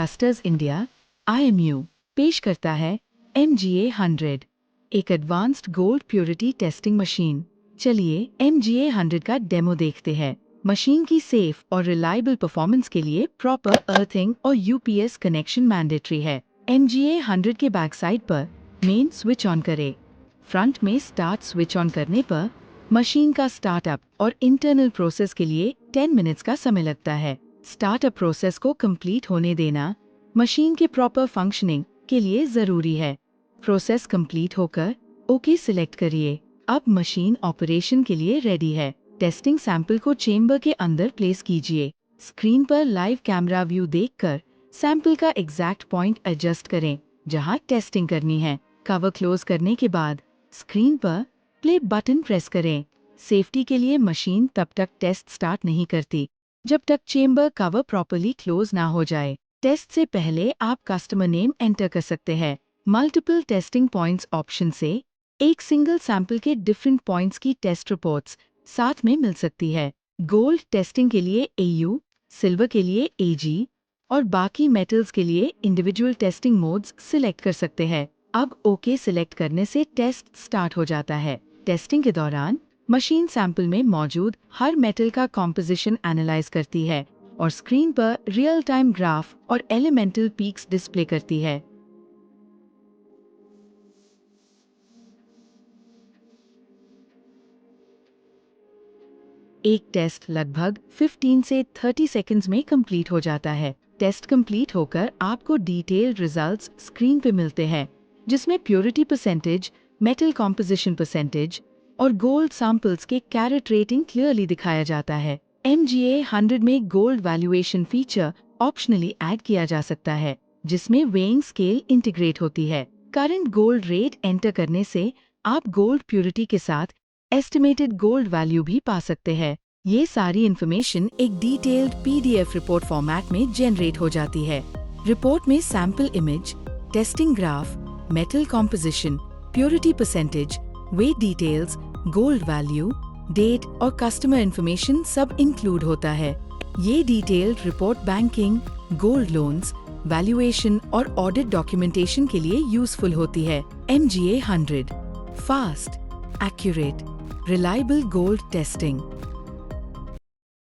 Broadcasters India IMU पेश करता है MGA-100, एक advanced gold purity testing machine. चलिए MGA-100 का डेमो देखते हैं। मशीन की सेफ और रिलायबल परफॉर्मेंस के लिए प्रॉपर अर्थिंग और UPS कनेक्शन मैंडेटरी है। MGA-100 के बैक साइड पर मेन स्विच ऑन करें। फ्रंट में स्टार्ट स्विच ऑन करने पर मशीन का स्टार्टअप और इंटरनल प्रोसेस के लिए 10 मिनट्स का समय लगता है। स्टार्टअप प्रोसेस को कंप्लीट होने देना मशीन के प्रॉपर फंक्शनिंग के लिए जरूरी है। प्रोसेस कंप्लीट होकर ओके सिलेक्ट करिए। अब मशीन ऑपरेशन के लिए रेडी है। टेस्टिंग सैंपल को चेंबर के अंदर प्लेस कीजिए। स्क्रीन पर लाइव कैमरा व्यू देखकर सैंपल का एग्जैक्ट पॉइंट एडजस्ट करें जहां टेस्टिंग करनी है। कवर क्लोज करने के बाद स्क्रीन पर प्ले बटन प्रेस करें। सेफ्टी के लिए मशीन तब तक टेस्ट स्टार्ट नहीं करती जब तक चेंबर कवर प्रॉपर्ली क्लोज ना हो जाए। टेस्ट से पहले आप कस्टमर नेम एंटर कर सकते हैं। मल्टीपल टेस्टिंग पॉइंट्स ऑप्शन से एक सिंगल सैंपल के डिफरेंट पॉइंट्स की टेस्ट रिपोर्ट्स साथ में मिल सकती है। गोल्ड टेस्टिंग के लिए AU, सिल्वर के लिए AG और बाकी मेटल्स के लिए इंडिविजुअल टेस्टिंग मोड्स सिलेक्ट कर सकते हैं। अब ओके सिलेक्ट करने से टेस्ट स्टार्ट हो जाता है। टेस्टिंग के दौरान मशीन सैंपल में मौजूद हर मेटल का कॉम्पोजिशन एनालाइज करती है और स्क्रीन पर रियल टाइम ग्राफ और एलिमेंटल पीक्स डिस्प्ले करती है। एक टेस्ट लगभग 15 से 30 सेकंड्स में कंप्लीट हो जाता है। टेस्ट कंप्लीट होकर आपको डिटेल्ड रिजल्ट्स स्क्रीन पे मिलते हैं जिसमें purity percentage, metal composition percentage और गोल्ड सैंपल्स के कैरेट रेटिंग क्लियरली दिखाया जाता है। MGA-100 में gold valuation feature optionally add किया जा सकता है जिसमें वेइंग स्केल इंटीग्रेट होती है। करंट गोल्ड रेट एंटर करने से आप गोल्ड प्योरिटी के साथ एस्टिमेटेड गोल्ड वैल्यू भी पा सकते हैं। ये सारी इन्फॉर्मेशन एक डिटेल्ड PDF रिपोर्ट फॉर्मेट में जनरेट हो जाती है। रिपोर्ट में sample image, testing graph, metal composition, purity percentage, weight details, gold value, date और कस्टमर इन्फॉर्मेशन सब इंक्लूड होता है। ये detailed report banking, gold loans, valuation और ऑडिट डॉक्यूमेंटेशन के लिए यूजफुल होती है। MGA-100 fast, accurate, reliable gold testing.